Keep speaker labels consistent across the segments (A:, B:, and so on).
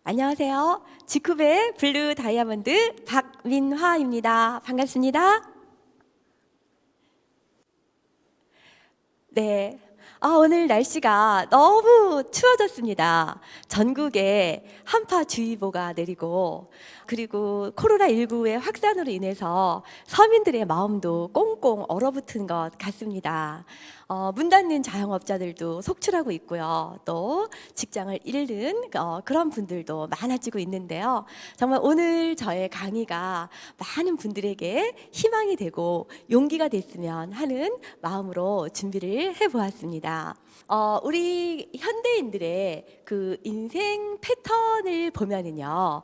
A: 안녕하세요. 지쿠베 블루 다이아몬드 박민화입니다. 반갑습니다. 네. 오늘 날씨가 너무 추워졌습니다. 전국에 한파주의보가 내리고, 그리고 코로나19의 확산으로 인해서 서민들의 마음도 꽁꽁 얼어붙은 것 같습니다. 문 닫는 자영업자들도 속출하고 있고요. 또 직장을 잃는 그런 분들도 많아지고 있는데요. 정말 오늘 저의 강의가 많은 분들에게 희망이 되고 용기가 됐으면 하는 마음으로 준비를 해보았습니다. 우리 현대인들의 그 인생 패턴을 보면은요.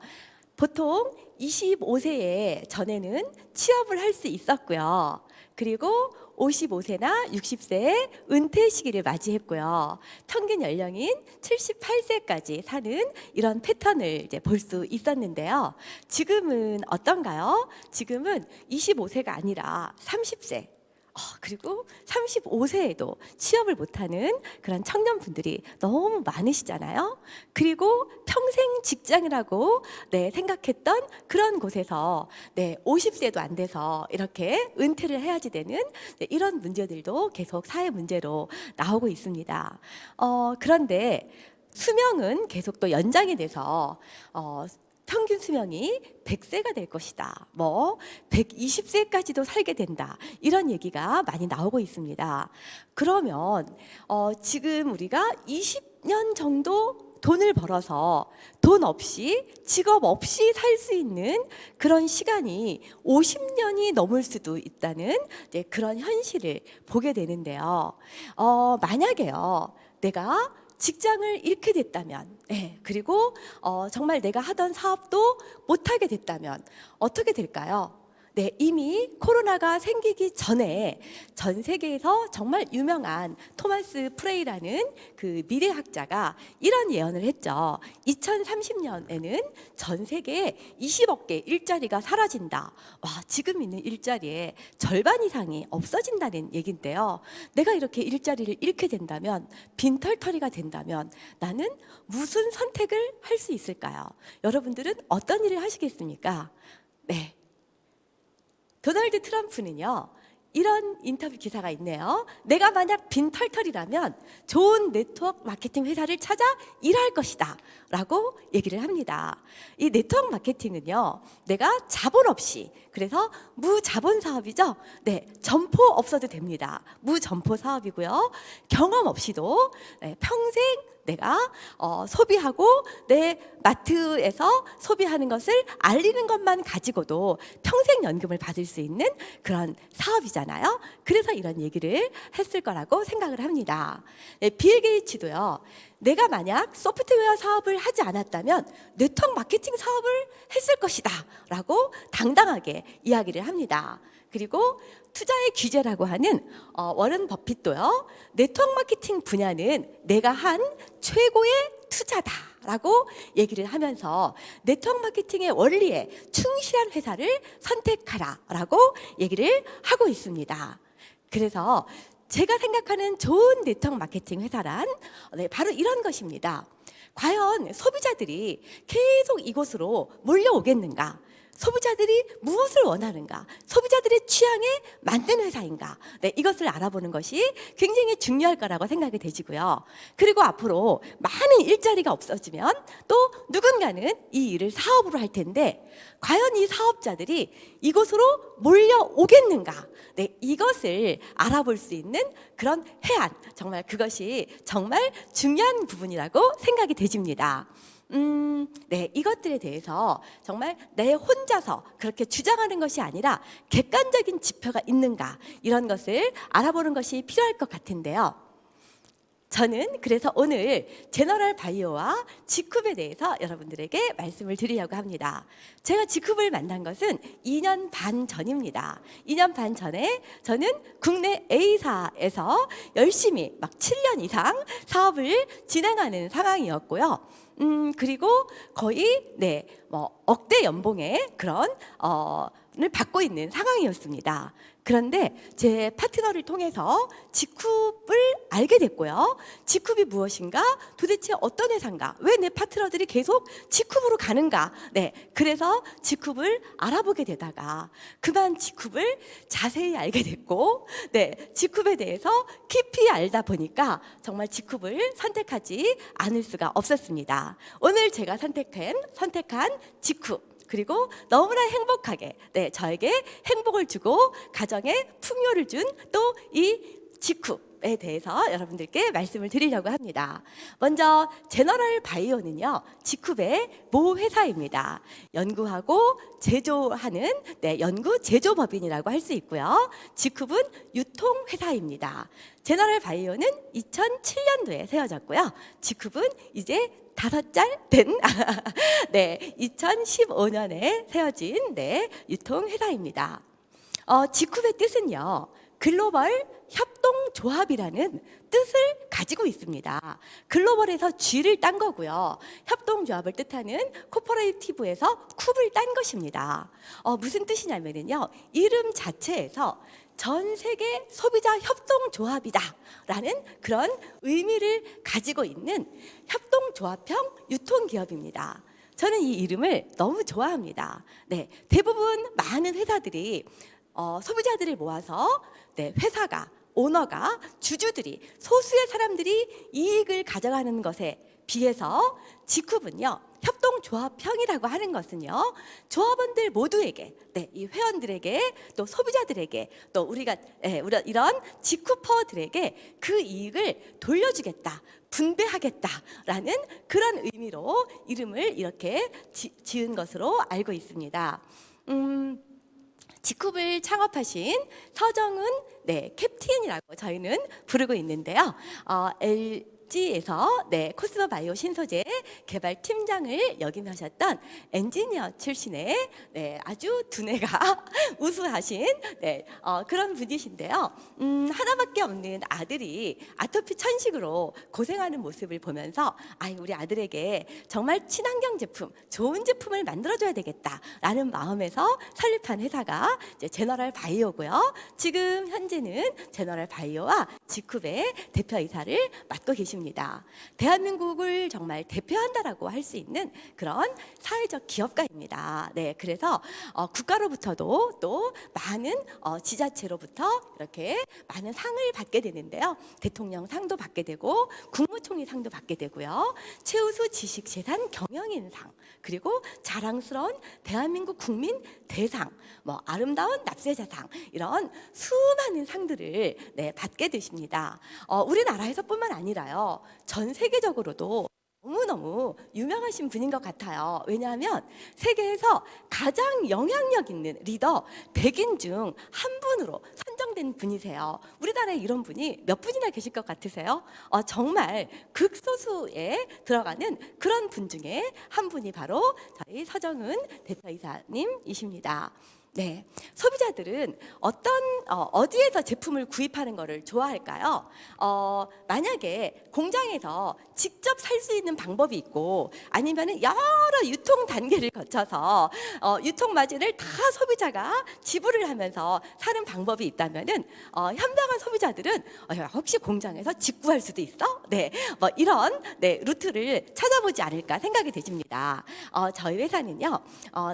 A: 보통 25세에 전에는 취업을 할 수 있었고요. 그리고 55세나 60세에 은퇴 시기를 맞이했고요. 평균 연령인 78세까지 사는 이런 패턴을 이제 볼 수 있었는데요. 지금은 어떤가요? 지금은 25세가 아니라 30세, 그리고 35세에도 취업을 못하는 그런 청년분들이 너무 많으시잖아요. 그리고 평생 직장이라고 생각했던 그런 곳에서 50세도 안 돼서 이렇게 은퇴를 해야지 되는 이런 문제들도 계속 사회 문제로 나오고 있습니다. 그런데 수명은 계속 또 연장이 돼서 평균 수명이 100세가 될 것이다. 120세까지도 살게 된다. 이런 얘기가 많이 나오고 있습니다. 그러면 지금 우리가 20년 정도 돈을 벌어서 돈 없이 직업 없이 살 수 있는 그런 시간이 50년이 넘을 수도 있다는 그런 현실을 보게 되는데요. 만약에요, 내가 직장을 잃게 됐다면, 그리고 정말 내가 하던 사업도 못하게 됐다면 어떻게 될까요? 이미 코로나가 생기기 전에 전 세계에서 정말 유명한 토마스 프레이라는 그 미래학자가 이런 예언을 했죠. 2030년에는 전 세계에 20억 개 일자리가 사라진다. 지금 있는 일자리의 절반 이상이 없어진다는 얘긴데요. 내가 이렇게 일자리를 잃게 된다면, 빈털터리가 된다면 나는 무슨 선택을 할 수 있을까요? 여러분들은 어떤 일을 하시겠습니까? 도널드 트럼프는요, 이런 인터뷰 기사가 있네요. 내가 만약 빈털털이라면 좋은 네트워크 마케팅 회사를 찾아 일할 것이다 라고 얘기를 합니다. 이 네트워크 마케팅은요, 내가 자본 없이, 그래서 무자본 사업이죠. 점포 없어도 됩니다. 무점포 사업이고요. 경험 없이도 평생 내가 소비하고 내 마트에서 소비하는 것을 알리는 것만 가지고도 평생 연금을 받을 수 있는 그런 사업이잖아요. 그래서 이런 얘기를 했을 거라고 생각을 합니다. 빌 게이츠도요, 내가 만약 소프트웨어 사업을 하지 않았다면 네트워크 마케팅 사업을 했을 것이다 라고 당당하게 이야기를 합니다. 그리고 투자의 귀재라고 하는 워런 버핏도요, 네트워크 마케팅 분야는 내가 한 최고의 투자다라고 얘기를 하면서 네트워크 마케팅의 원리에 충실한 회사를 선택하라라고 얘기를 하고 있습니다. 그래서 제가 생각하는 좋은 네트워크 마케팅 회사란 바로 이런 것입니다. 과연 소비자들이 계속 이곳으로 몰려오겠는가? 소비자들이 무엇을 원하는가? 소비자들의 취향에 맞는 회사인가? 이것을 알아보는 것이 굉장히 중요할 거라고 생각이 되지고요. 그리고 앞으로 많은 일자리가 없어지면 또 누군가는 이 일을 사업으로 할 텐데, 과연 이 사업자들이 이곳으로 몰려오겠는가? 이것을 알아볼 수 있는 그런 해안, 정말 그것이 정말 중요한 부분이라고 생각이 되집니다. 이것들에 대해서 정말 내 혼자서 그렇게 주장하는 것이 아니라 객관적인 지표가 있는가, 이런 것을 알아보는 것이 필요할 것 같은데요. 저는 그래서 오늘 제너럴 바이오와 지쿱에 대해서 여러분들에게 말씀을 드리려고 합니다. 제가 지쿱을 만난 것은 2년 반 전입니다. 2년 반 전에 저는 국내 A사에서 열심히 막 7년 이상 사업을 진행하는 상황이었고요. 그리고 거의 뭐 억대 연봉의 그런 를 받고 있는 상황이었습니다. 그런데 제 파트너를 통해서 직쿱을 알게 됐고요. 직쿱이 무엇인가? 도대체 어떤 회사인가? 왜 내 파트너들이 계속 직쿱으로 가는가? 그래서 직쿱을 알아보게 되다가 그만 직쿱을 자세히 알게 됐고, 직쿱에 대해서 깊이 알다 보니까 정말 직쿱을 선택하지 않을 수가 없었습니다. 오늘 제가 선택한 직쿱. 그리고 너무나 행복하게 저에게 행복을 주고 가정에 풍요를 준 또 이 직쿱에 대해서 여러분들께 말씀을 드리려고 합니다. 먼저 제너럴 바이오는요, 직쿱의 모 회사입니다. 연구하고 제조하는 연구 제조법인이라고 할 수 있고요. 직쿱은 유통 회사입니다. 제너럴 바이오는 2007년도에 세워졌고요. 직쿱은 이제 5살 된 2015년에 세워진 유통회사입니다. 직쿱의 뜻은요, 글로벌 협동조합이라는 뜻을 가지고 있습니다. 글로벌에서 G를 딴 거고요. 협동조합을 뜻하는 코퍼레이티브에서 쿱을 딴 것입니다. 무슨 뜻이냐면요, 이름 자체에서 전 세계 소비자 협동조합이다 라는 그런 의미를 가지고 있는 협동조합형 유통기업입니다. 저는 이 이름을 너무 좋아합니다. 대부분 많은 회사들이 소비자들을 모아서 회사가, 오너가, 주주들이, 소수의 사람들이 이익을 가져가는 것에 비해서 직쿱은요, 협동조합형이라고 하는 것은요, 조합원들 모두에게, 이 회원들에게, 또 소비자들에게, 또 우리가 이런 직쿠퍼들에게 그 이익을 돌려주겠다, 분배하겠다라는 그런 의미로 이름을 이렇게 지은 것으로 알고 있습니다. 직쿱을 창업하신 서정은 캡틴이라고 저희는 부르고 있는데요. LG에서 코스모바이오 신소재 개발 팀장을 역임하셨던 엔지니어 출신의 아주 두뇌가 우수하신 그런 분이신데요. 하나밖에 없는 아들이 아토피 천식으로 고생하는 모습을 보면서 우리 아들에게 정말 친환경 제품, 좋은 제품을 만들어줘야 되겠다라는 마음에서 설립한 회사가 제너럴 바이오고요. 지금 현재는 제너럴 바이오와 직쿱의 대표이사를 맡고 계십니다. 대한민국을 정말 대표한다라고 할 수 있는 그런 사회적 기업가입니다. 그래서 국가로부터도 또 많은 지자체로부터 이렇게 많은 상을 받게 되는데요. 대통령 상도 받게 되고 국무총리 상도 받게 되고요. 최우수 지식재산 경영인상, 그리고 자랑스러운 대한민국 국민 대상, 아름다운 납세자상, 이런 수많은 상들을 받게 되십니다. 우리나라에서뿐만 아니라요, 전 세계적으로도 너무너무 유명하신 분인 것 같아요. 왜냐하면 세계에서 가장 영향력 있는 리더 100인 중 한 분으로 선정된 분이세요. 우리나라에 이런 분이 몇 분이나 계실 것 같으세요? 정말 극소수에 들어가는 그런 분 중에 한 분이 바로 저희 서정은 대표이사님이십니다. 소비자들은 어디에서 제품을 구입하는 것을 좋아할까요? 만약에 공장에서 직접 살 수 있는 방법이 있고, 아니면 여러 유통 단계를 거쳐서 유통 마진을 다 소비자가 지불을 하면서 사는 방법이 있다면은 현명한 소비자들은 혹시 공장에서 직구할 수도 있어? 이런 루트를 찾아보지 않을까 생각이 되십니다. 저희 회사는요,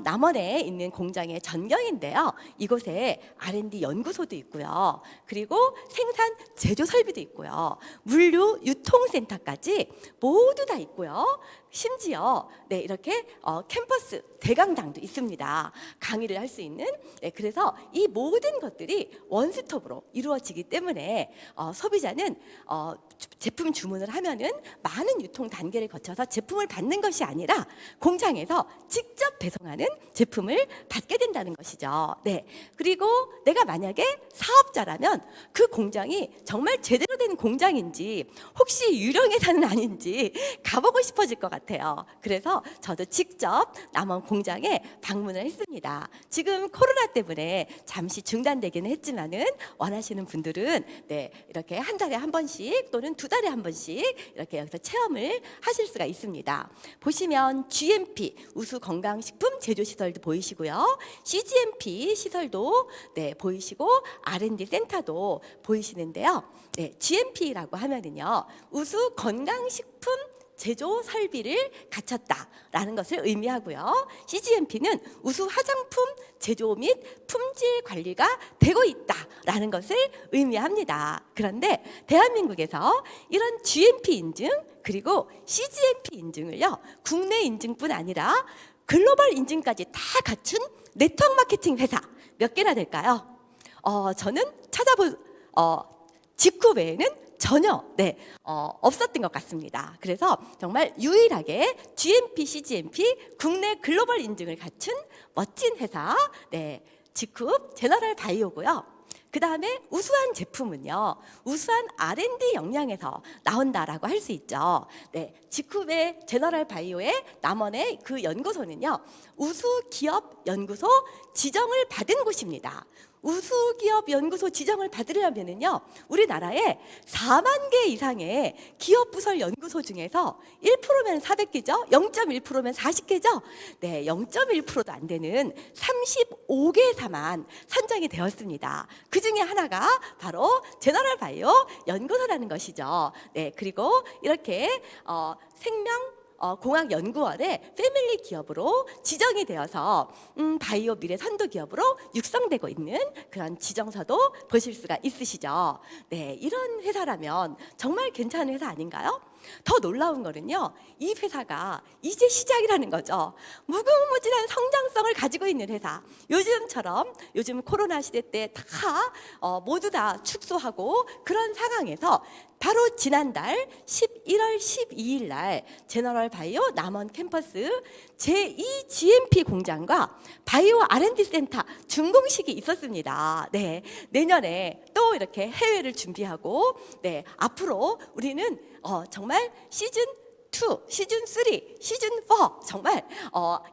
A: 남원에 있는 공장의 전경인데요. 이곳에 R&D 연구소도 있고요. 그리고 생산 제조 설비도 있고요. 물류 유통센터까지 모두 다 있고요. 심지어 이렇게 캠퍼스 대강당도 있습니다. 강의를 할 수 있는. 그래서 이 모든 것들이 원스톱으로 이루어지기 때문에 소비자는 제품 주문을 하면은 많은 유통 단계를 거쳐서 제품을 받는 것이 아니라 공장에서 직접 배송하는 제품을 받게 된다는 것이죠. 것이죠. 네. 그리고 내가 만약에 사업자라면 그 공장이 정말 제대로 된 공장인지 혹시 유령 회사는 아닌지 가보고 싶어질 것 같아요. 그래서 저도 직접 남원 공장에 방문을 했습니다. 지금 코로나 때문에 잠시 중단되기는 했지만은 원하시는 분들은 네, 이렇게 한 달에 한 번씩 또는 두 달에 한 번씩 이렇게 여기서 체험을 하실 수가 있습니다. 보시면 GMP 우수 건강식품 제조 시설도 보이시고요. CGMP 시설도 네, 보이시고 R&D 센터도 보이시는데요. 네, GMP라고 하면은요. 우수 건강식품 제조 설비를 갖췄다라는 것을 의미하고요. CGMP는 우수 화장품 제조 및 품질 관리가 되고 있다라는 것을 의미합니다. 그런데 대한민국에서 이런 GMP 인증 그리고 CGMP 인증을요. 국내 인증뿐 아니라 글로벌 인증까지 다 갖춘 네트워크 마케팅 회사 몇 개나 될까요? 저는 직후 외에는 전혀 없었던 것 같습니다. 그래서 정말 유일하게 GMP, CGMP 국내 글로벌 인증을 갖춘 멋진 회사 직후 제너럴 바이오고요. 그 다음에 우수한 제품은요, 우수한 R&D 역량에서 나온다라고 할 수 있죠. 네, 직후의 제너럴 바이오의 남원의 그 연구소는요, 우수 기업 연구소 지정을 받은 곳입니다. 우수기업 연구소 지정을 받으려면은요, 우리나라에 4만 개 이상의 기업 부설 연구소 중에서 1%면 400개죠, 0.1%면 40개죠. 네, 0.1%도 안 되는 35개사만 선정이 되었습니다. 그 중에 하나가 바로 제너럴 바이오 연구소라는 것이죠. 네, 그리고 이렇게 공학연구원의 패밀리 기업으로 지정이 되어서 바이오 미래 선도 기업으로 육성되고 있는 그런 지정서도 보실 수가 있으시죠. 네, 이런 회사라면 정말 괜찮은 회사 아닌가요? 더 놀라운 거는요, 이 회사가 이제 시작이라는 거죠. 무궁무진한 성장성을 가지고 있는 회사. 요즘 코로나 시대 때 다 모두 다 축소하고 그런 상황에서 바로 지난달 11월 12일 날 제너럴 바이오 남원 캠퍼스 제2 GMP 공장과 바이오 R&D 센터 준공식이 있었습니다. 네, 내년에 또 이렇게 해외를 준비하고 앞으로 우리는 정말 시즌 2, 시즌 3, 시즌 4 정말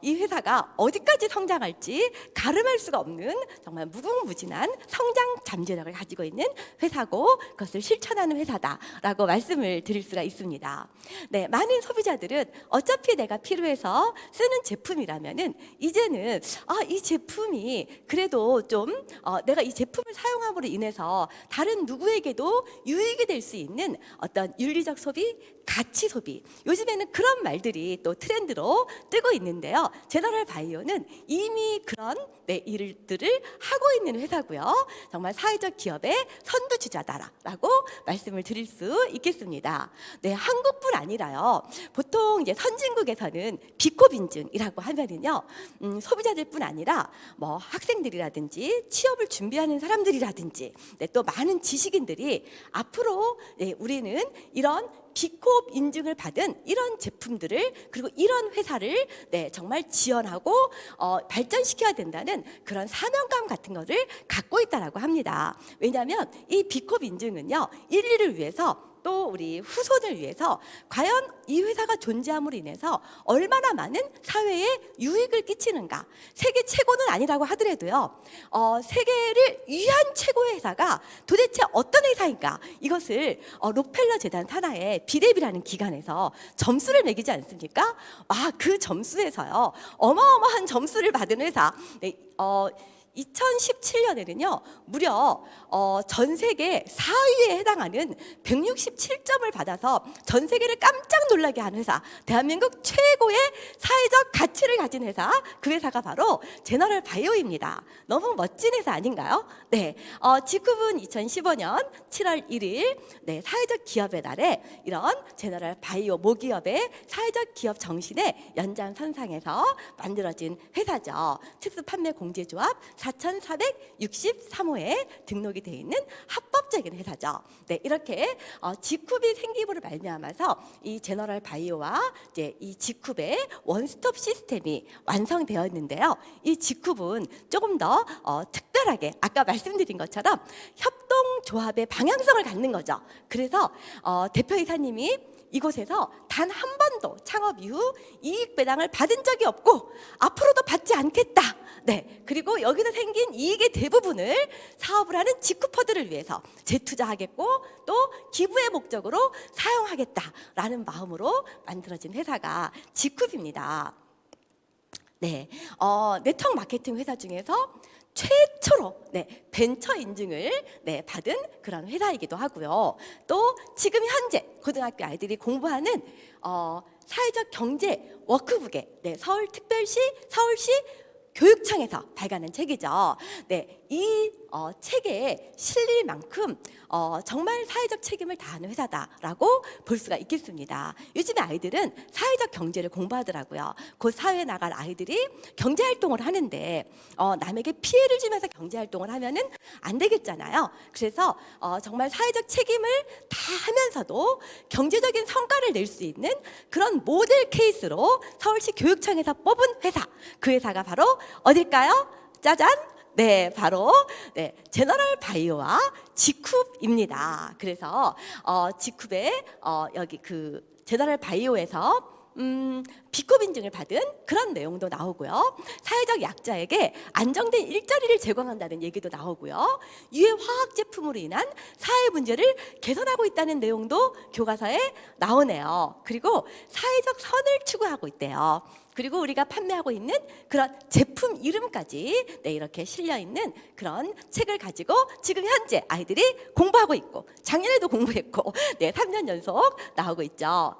A: 이 회사가 어디까지 성장할지 가름할 수가 없는 정말 무궁무진한 성장 잠재력을 가지고 있는 회사고 그것을 실천하는 회사다라고 말씀을 드릴 수가 있습니다. 네, 많은 소비자들은 어차피 내가 필요해서 쓰는 제품이라면은 이제는 이 제품이 그래도 좀 내가 이 제품을 사용함으로 인해서 다른 누구에게도 유익이 될 수 있는 어떤 윤리적 소비, 가치 소비, 요즘에는 그런 말들이 또 트렌드로 뜨고 있는데요. 제너럴 바이오는 이미 그런 일들을 하고 있는 회사고요. 정말 사회적 기업의 선두주자다라고 말씀을 드릴 수 있겠습니다. 네, 한국뿐 아니라요. 보통 이제 선진국에서는 비콥 인증이라고 하면은요, 소비자들뿐 아니라 뭐 학생들이라든지 취업을 준비하는 사람들이라든지 또 많은 지식인들이 앞으로 우리는 이런 비콥 인증을 받은 이런 제품들을 그리고 이런 회사를 정말 지원하고 발전시켜야 된다는 그런 사명감 같은 것을 갖고 있다라고 합니다. 왜냐하면 이 비콥 인증은요, 인류를 위해서 또 우리 후손을 위해서 과연 이 회사가 존재함으로 인해서 얼마나 많은 사회에 유익을 끼치는가. 세계 최고는 아니라고 하더라도요, 세계를 위한 최고의 회사가 도대체 어떤 회사인가, 이것을 록펠러 재단 산하의 비랩이라는 기관에서 점수를 매기지 않습니까? 그 점수에서요, 어마어마한 점수를 받은 회사. 2017년에는요 무려 전 세계 4위에 해당하는 167점을 받아서 전 세계를 깜짝 놀라게 한 회사, 대한민국 최고의 사회적 가치를 가진 회사, 그 회사가 바로 제너럴 바이오입니다. 너무 멋진 회사 아닌가요? 네, 직후분 2015년 7월 1일 사회적 기업의 날에 이런 제너럴 바이오 모기업의 사회적 기업 정신의 연장선상에서 만들어진 회사죠. 특수판매공제조합 4463호에 등록이 되어 있는 합법적인 회사죠. 네, 이렇게 직후비 생기부를 말미암아서 이 제너럴 바이오와 이제 이 직후의 원스톱 시스템이 완성되었는데요. 이 직급은 조금 더 특별하게 아까 말씀드린 것처럼 협동조합의 방향성을 갖는 거죠. 그래서 대표이사님이 이곳에서 단 한 번도 창업 이후 이익 배당을 받은 적이 없고 앞으로도 받지 않겠다. 네, 그리고 여기서 생긴 이익의 대부분을 사업을 하는 직구퍼들을 위해서 재투자하겠고 또 기부의 목적으로 사용하겠다라는 마음으로 만들어진 회사가 직급입니다. 네, 네트워크 마케팅 회사 중에서 최초로 벤처 인증을 받은 그런 회사이기도 하고요. 또 지금 현재 고등학교 아이들이 공부하는 사회적 경제 워크북에 서울특별시, 서울시 교육청에서 발간한 책이죠. 이 책에 실릴 만큼 정말 사회적 책임을 다하는 회사다라고 볼 수가 있겠습니다. 요즘에 아이들은 사회적 경제를 공부하더라고요. 곧 사회에 나갈 아이들이 경제활동을 하는데 남에게 피해를 주면서 경제활동을 하면은 안 되겠잖아요. 그래서 정말 사회적 책임을 다 하면서도 경제적인 성과를 낼 수 있는 그런 모델 케이스로 서울시 교육청에서 뽑은 회사, 그 회사가 바로 어딜까요? 짜잔! 네, 바로 제너럴 바이오와 직쿱입니다. 그래서 직쿱의 여기 그 제너럴 바이오에서 B급 인증을 받은 그런 내용도 나오고요. 사회적 약자에게 안정된 일자리를 제공한다는 얘기도 나오고요. 유해 화학 제품으로 인한 사회 문제를 개선하고 있다는 내용도 교과서에 나오네요. 그리고 사회적 선을 추구하고 있대요. 그리고 우리가 판매하고 있는 그런 제품 이름까지 이렇게 실려 있는 그런 책을 가지고 지금 현재 아이들이 공부하고 있고 작년에도 공부했고 3년 연속 나오고 있죠.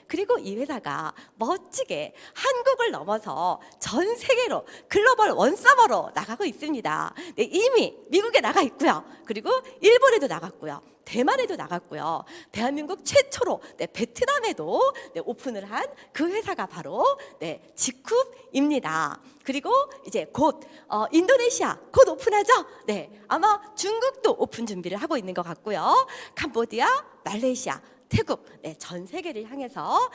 A: 그리고 이 회사가 멋지게 한국을 넘어서 전 세계로 글로벌 원서버로 나가고 있습니다. 이미 미국에 나가 있고요. 그리고 일본에도 나갔고요. 대만에도 나갔고요. 대한민국 최초로 베트남에도 오픈을 한 그 회사가 바로 직쿱입니다. 그리고 이제 곧 인도네시아 곧 오픈하죠. 아마 중국도 오픈 준비를 하고 있는 것 같고요. 캄보디아, 말레이시아, 태국, 전 세계를 향해서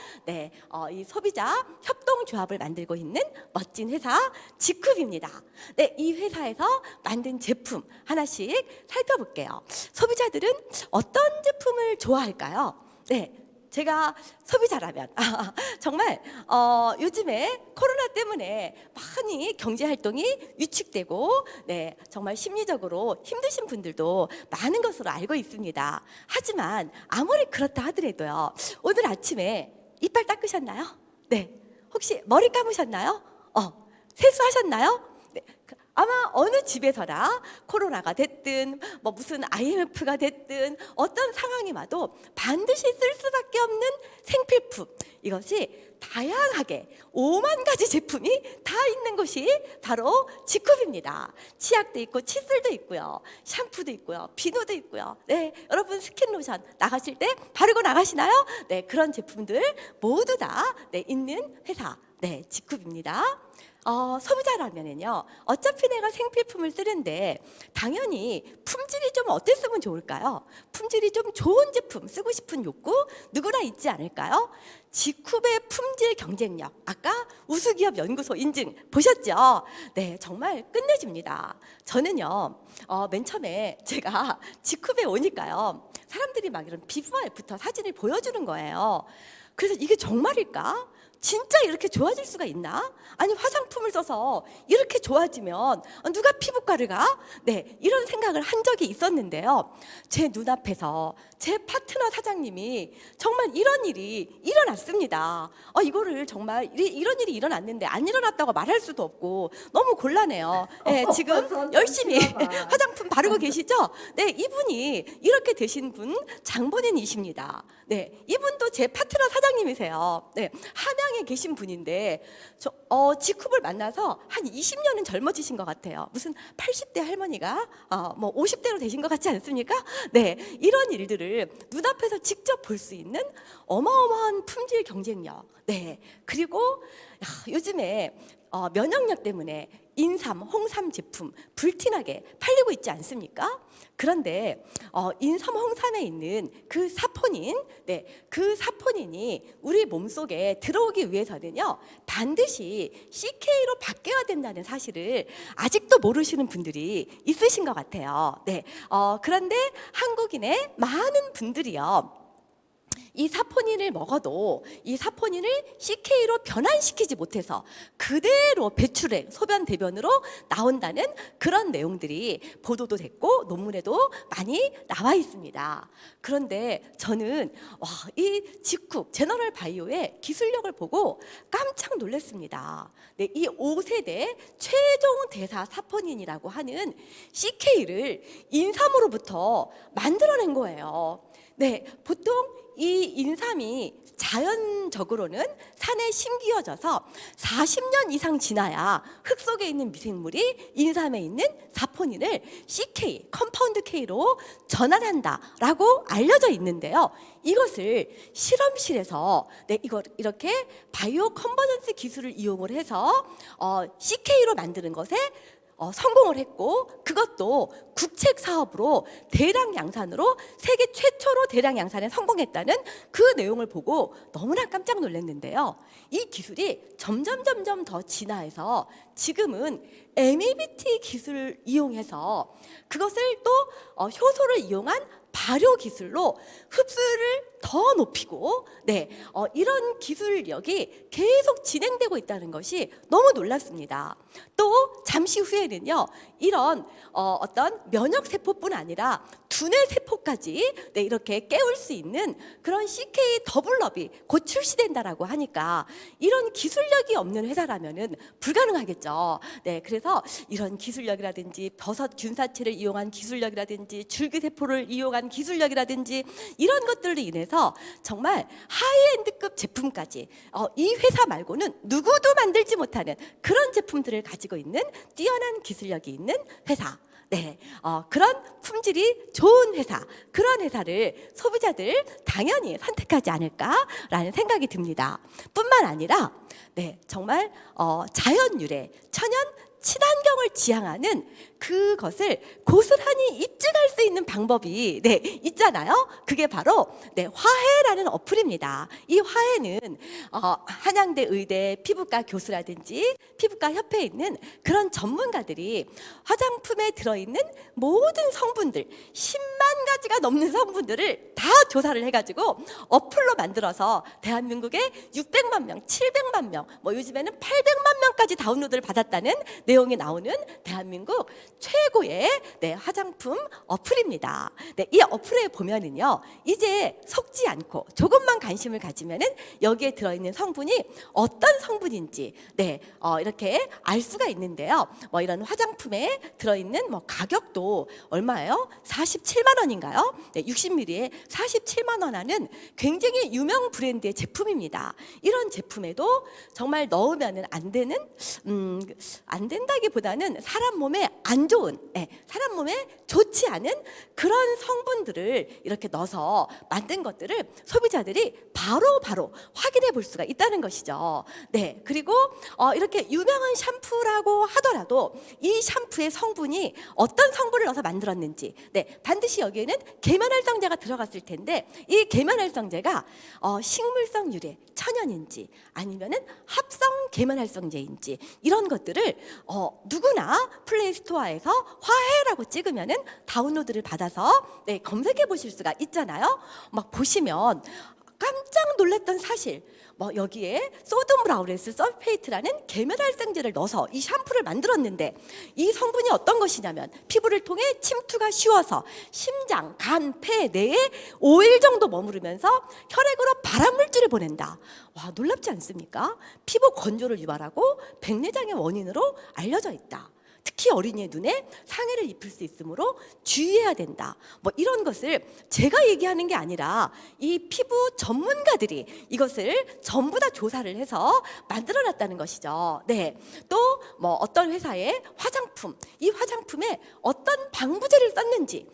A: 이 소비자 협동조합을 만들고 있는 멋진 회사 직쿱입니다. 이 회사에서 만든 제품 하나씩 살펴볼게요. 소비자들은 어떤 제품을 좋아할까요? 제가 소비자라면 정말 요즘에 코로나 때문에 많이 경제 활동이 위축되고 정말 심리적으로 힘드신 분들도 많은 것으로 알고 있습니다. 하지만 아무리 그렇다 하더라도요. 오늘 아침에 이빨 닦으셨나요? 혹시 머리 감으셨나요? 세수하셨나요? 아마 어느 집에서나 코로나가 됐든 뭐 무슨 IMF가 됐든 어떤 상황이 와도 반드시 쓸 수밖에 없는 생필품, 이것이 다양하게 5만 가지 제품이 다 있는 곳이 바로 직쿱입니다. 치약도 있고 칫솔도 있고요, 샴푸도 있고요, 비누도 있고요. 여러분 스킨 로션 나가실 때 바르고 나가시나요? 그런 제품들 모두 다 있는 회사 직쿱입니다. 소비자라면은요, 어차피 내가 생필품을 쓰는데 당연히 품질이 좀 어땠으면 좋을까요? 품질이 좀 좋은 제품 쓰고 싶은 욕구 누구나 있지 않을까요? 직쿱의 품질 경쟁력, 아까 우수기업 연구소 인증 보셨죠? 정말 끝내줍니다. 저는요, 맨 처음에 제가 직쿱에 오니까요, 사람들이 막 이런 비포 애프터 사진을 보여주는 거예요. 그래서 이게 정말일까? 진짜 이렇게 좋아질 수가 있나? 아니 화장품을 써서 이렇게 좋아지면 누가 피부과를 가? 이런 생각을 한 적이 있었는데요. 제 눈앞에서 제 파트너 사장님이 정말 이런 일이 일어났습니다. 이거를 정말 이런 일이 일어났는데 안 일어났다고 말할 수도 없고 너무 곤란해요. 지금 열심히 화장품 바르고 계시죠? 이분이 이렇게 되신 분 장본인이십니다. 이분도 제 파트너 사장님이세요. 함양에 계신 분인데 직쿱을 만나서 한 20년은 젊어지신 것 같아요. 무슨 80대 할머니가 뭐 50대로 되신 것 같지 않습니까? 이런 일들을 눈앞에서 직접 볼 수 있는 어마어마한 품질 경쟁력. 그리고 요즘에 면역력 때문에 인삼, 홍삼 제품 불티나게 팔리고 있지 않습니까? 그런데 인삼, 홍삼에 있는 그 사포닌, 그 사포닌이 우리 몸속에 들어오기 위해서는요, 반드시 CK로 바뀌어야 된다는 사실을 아직도 모르시는 분들이 있으신 것 같아요. 그런데 한국인의 많은 분들이요, 이 사포닌을 먹어도 이 사포닌을 CK로 변환시키지 못해서 그대로 배출해 소변 대변으로 나온다는 그런 내용들이 보도도 됐고 논문에도 많이 나와 있습니다. 그런데 저는 이 직쿡 제너럴 바이오의 기술력을 보고 깜짝 놀랐습니다. 이 5세대 최종 대사 사포닌이라고 하는 CK를 인삼으로부터 만들어낸 거예요. 보통 이 인삼이 자연적으로는 산에 심기어져서 40년 이상 지나야 흙 속에 있는 미생물이 인삼에 있는 사포닌을 CK, 컴파운드 K로 전환한다라고 알려져 있는데요. 이것을 실험실에서 이걸 이렇게 바이오 컨버전스 기술을 이용을 해서 CK로 만드는 것에 성공을 했고, 그것도 국책 사업으로 대량 양산으로 세계 최초로 대량 양산에 성공했다는 그 내용을 보고 너무나 깜짝 놀랐는데요. 이 기술이 점점 더 진화해서 지금은 MEBT 기술을 이용해서 그것을 또 효소를 이용한 발효 기술로 흡수를 더 높이고 이런 기술력이 계속 진행되고 있다는 것이 너무 놀랐습니다. 또 잠시 후에는요, 이런 어떤 면역 세포뿐 아니라 두뇌 세포까지 이렇게 깨울 수 있는 그런 CK 더블럽이 곧 출시된다라고 하니까 이런 기술력이 없는 회사라면은 불가능하겠죠. 그래서 이런 기술력이라든지 버섯 균사체를 이용한 기술력이라든지 줄기세포를 이용한 기술력이라든지 이런 것들로 인해서 정말 하이엔드급 제품까지 이 회사 말고는 누구도 만들지 못하는 그런 제품들을 가지고 있는 뛰어난 기술력이 있는 회사. 그런 품질이 좋은 회사, 그런 회사를 소비자들 당연히 선택하지 않을까라는 생각이 듭니다. 뿐만 아니라 정말 자연 유래, 천연 친환경을 지향하는 그것을 고스란히 입증할 수 있는 방법이 있잖아요. 그게 바로 화해라는 어플입니다. 이 화해는 한양대 의대 피부과 교수라든지 피부과 협회에 있는 그런 전문가들이 화장품에 들어있는 모든 성분들 10만 가지가 넘는 성분들을 다 조사를 해가지고 어플로 만들어서 대한민국에 600만 명, 700만 명, 요즘에는 800만 명까지 다운로드를 받았다는 내용이 나오는 대한민국 최고의 화장품 어플입니다. 이 어플에 보면은요, 이제 속지 않고 조금만 관심을 가지면은 여기에 들어있는 성분이 어떤 성분인지 이렇게 알 수가 있는데요. 이런 화장품에 들어있는 가격도 얼마예요? 47만 원인가요? 60ml에 47만 원 하는 굉장히 유명 브랜드의 제품입니다. 이런 제품에도 정말 넣으면은 안 되는 안 된다기보다는 사람 몸에 안 좋은, 사람 몸에 좋지 않은 그런 성분들을 이렇게 넣어서 만든 것들을 소비자들이 바로 확인해 볼 수가 있다는 것이죠. 그리고 이렇게 유명한 샴푸라고 하더라도 이 샴푸의 성분이 어떤 성분을 넣어서 만들었는지 반드시 여기에는 계면활성제가 들어갔을 텐데 이 계면활성제가 식물성 유래 천연인지 아니면은 합성 계면활성제인지 이런 것들을 누구나 플레이스토어에서 화해라고 찍으면은 다운로드를 받아서 검색해 보실 수가 있잖아요. 막 보시면 깜짝 놀랐던 사실, 여기에 소듐 라우레스 설페이트라는 계면활성제를 넣어서 이 샴푸를 만들었는데 이 성분이 어떤 것이냐면 피부를 통해 침투가 쉬워서 심장, 간, 폐, 뇌에 5일 정도 머무르면서 혈액으로 발암물질을 보낸다. 와, 놀랍지 않습니까? 피부 건조를 유발하고 백내장의 원인으로 알려져 있다. 특히 어린이의 눈에 상해를 입힐 수 있으므로 주의해야 된다. 이런 것을 제가 얘기하는 게 아니라 이 피부 전문가들이 이것을 전부 다 조사를 해서 만들어놨다는 것이죠. 또 어떤 회사의 화장품, 이 화장품에 어떤 방부제를 썼는지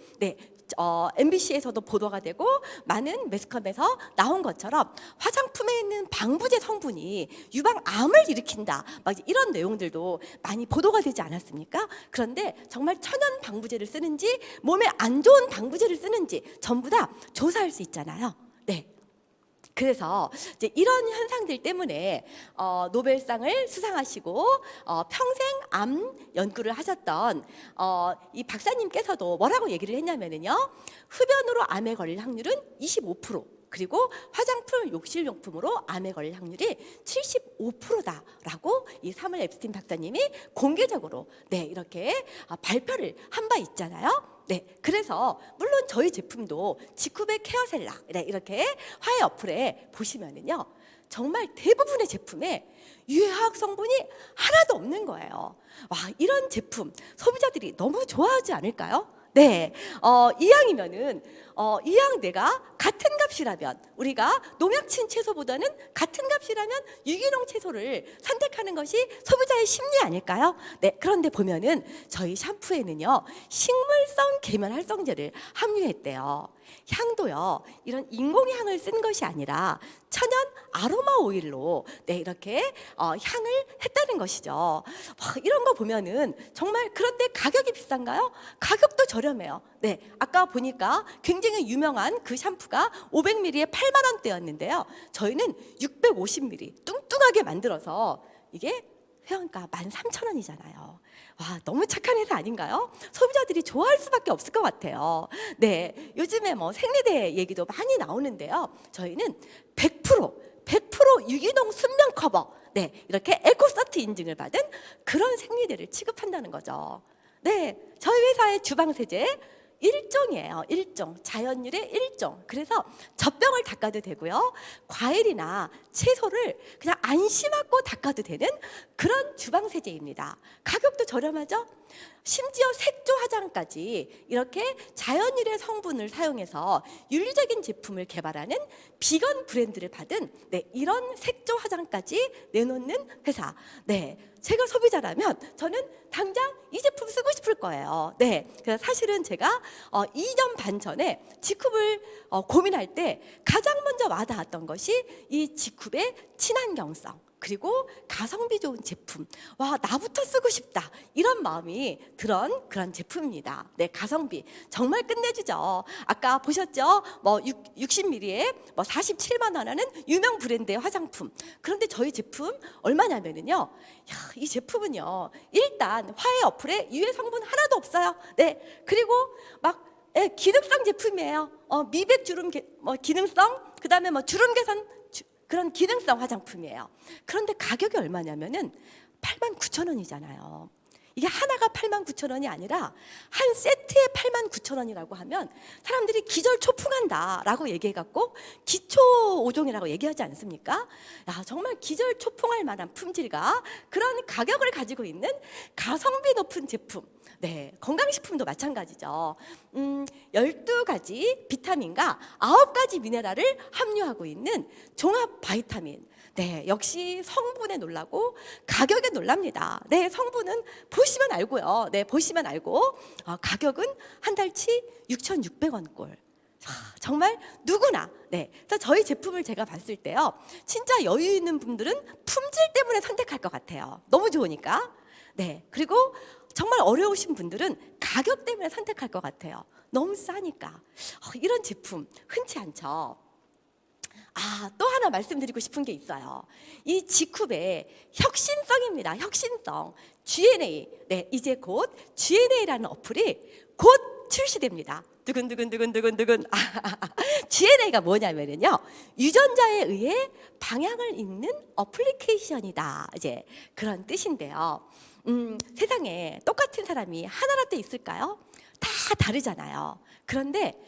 A: MBC에서도 보도가 되고 많은 매스컴에서 나온 것처럼 화장품에 있는 방부제 성분이 유방암을 일으킨다, 막 이런 내용들도 많이 보도가 되지 않았습니까? 그런데 정말 천연 방부제를 쓰는지 몸에 안 좋은 방부제를 쓰는지 전부 다 조사할 수 있잖아요. 네. 그래서 이제 이런 현상들 때문에 노벨상을 수상하시고 평생 암 연구를 하셨던 이 박사님께서도 뭐라고 얘기를 했냐면은요, 흡연으로 암에 걸릴 확률은 25%, 그리고 화장품, 욕실용품으로 암에 걸릴 확률이 75%다라고 이 사물 앱스틴 박사님이 공개적으로 이렇게 발표를 한 바 있잖아요. 그래서 물론 저희 제품도 지쿠베 케어셀라 이렇게 화해 어플에 보시면은요, 정말 대부분의 제품에 유해화학 성분이 하나도 없는 거예요. 와, 이런 제품 소비자들이 너무 좋아하지 않을까요? 이왕이면은 이왕 내가 같은 값이라면, 우리가 농약친 채소보다는 같은 값이라면 유기농 채소를 선택하는 것이 소비자의 심리 아닐까요? 그런데 보면은 저희 샴푸에는요, 식물성 계면 활성제를 함유했대요. 향도요, 이런 인공향을 쓴 것이 아니라 천연 아로마 오일로 이렇게 향을 했다는 것이죠. 와, 이런 거 보면은 정말, 그런데 가격이 비싼가요? 가격도 저렴해요. 아까 보니까 굉장히 유명한 그 샴푸가 500ml에 8만 원대였는데요. 저희는 650ml 뚱뚱하게 만들어서 이게 회원가 13,000원이잖아요. 와, 너무 착한 회사 아닌가요? 소비자들이 좋아할 수밖에 없을 것 같아요. 요즘에 뭐 생리대 얘기도 많이 나오는데요. 저희는 100% 유기농 순면 커버, 이렇게 에코서트 인증을 받은 그런 생리대를 취급한다는 거죠. 저희 회사의 주방 세제 1종이에요. 1종, 자연유래 1종. 그래서 젖병을 닦아도 되고요, 과일이나 채소를 그냥 안심하고 닦아도 되는 그런 주방 세제입니다. 가격도 저렴하죠? 심지어 색조 화장까지 이렇게 자연유래 성분을 사용해서 윤리적인 제품을 개발하는 비건 브랜드를 받은 이런 색조 화장까지 내놓는 회사. 제가 소비자라면 저는 당장 이 제품 쓰고 싶을 거예요. 그래서 사실은 제가 2년 반 전에 지쿱을 고민할 때 가장 먼저 와닿았던 것이 이 지쿱의 친환경성, 그리고 가성비 좋은 제품. 와, 나부터 쓰고 싶다, 이런 마음이 들은 그런 제품입니다. 가성비 정말 끝내주죠. 아까 보셨죠? 뭐 60ml에 뭐 47만 원 하는 유명 브랜드의 화장품. 그런데 저희 제품 얼마냐면은요, 이 제품은요, 일단 화해 어플에 유해 성분 하나도 없어요. 그리고 막 기능성 제품이에요. 미백 주름 기능성, 그다음에 뭐 주름 개선 그런 기능성 화장품이에요. 그런데 가격이 얼마냐면은 89,000원이잖아요. 이게 하나가 89,000원이 아니라 한 세트에 89,000원이라고 하면 사람들이 기절 초풍한다라고 얘기해갖고 기초 5종이라고 얘기하지 않습니까? 정말 기절 초풍할 만한 품질과 그런 가격을 가지고 있는 가성비 높은 제품. 건강식품도 마찬가지죠. 12가지 비타민과 9가지 미네랄을 함유하고 있는 종합 바이타민. 역시 성분에 놀라고 가격에 놀랍니다. 성분은 보시면 알고요. 보시면 알고 가격은 한 달치 6,600원 꼴. 정말 누구나. 그래서 저희 제품을 제가 봤을 때요, 진짜 여유 있는 분들은 품질 때문에 선택할 것 같아요. 너무 좋으니까. 그리고 정말 어려우신 분들은 가격 때문에 선택할 것 같아요. 너무 싸니까. 이런 제품 흔치 않죠. 또 하나 말씀드리고 싶은 게 있어요. 이 지쿱의 혁신성입니다. 혁신성. G&A. 이제 곧 G&A라는 어플이 곧 출시됩니다. 두근두근두근두근두근. G&A가 뭐냐면요, 유전자에 의해 방향을 읽는 어플리케이션이다, 이제 그런 뜻인데요. 세상에 똑같은 사람이 하나라도 있을까요? 다 다르잖아요. 그런데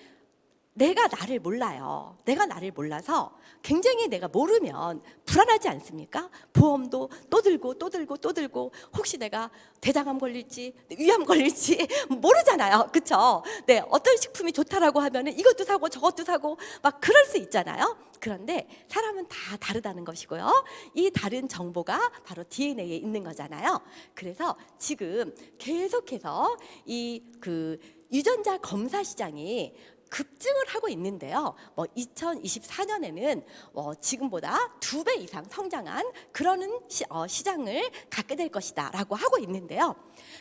A: 내가 나를 몰라요. 내가 나를 몰라서 굉장히 내가 모르면 불안하지 않습니까? 보험도 또 들고 또 들고 또 들고, 혹시 내가 대장암 걸릴지 위암 걸릴지 모르잖아요. 그렇죠? 어떤 식품이 좋다라고 하면은 이것도 사고 저것도 사고 막 그럴 수 있잖아요. 그런데 사람은 다 다르다는 것이고요, 이 다른 정보가 바로 DNA에 있는 거잖아요. 그래서 지금 계속해서 이 유전자 검사 시장이 급증을 하고 있는데요. 2024년에는 지금보다 2배 이상 성장한 그런 시장을 갖게 될 것이다라고 하고 있는데요.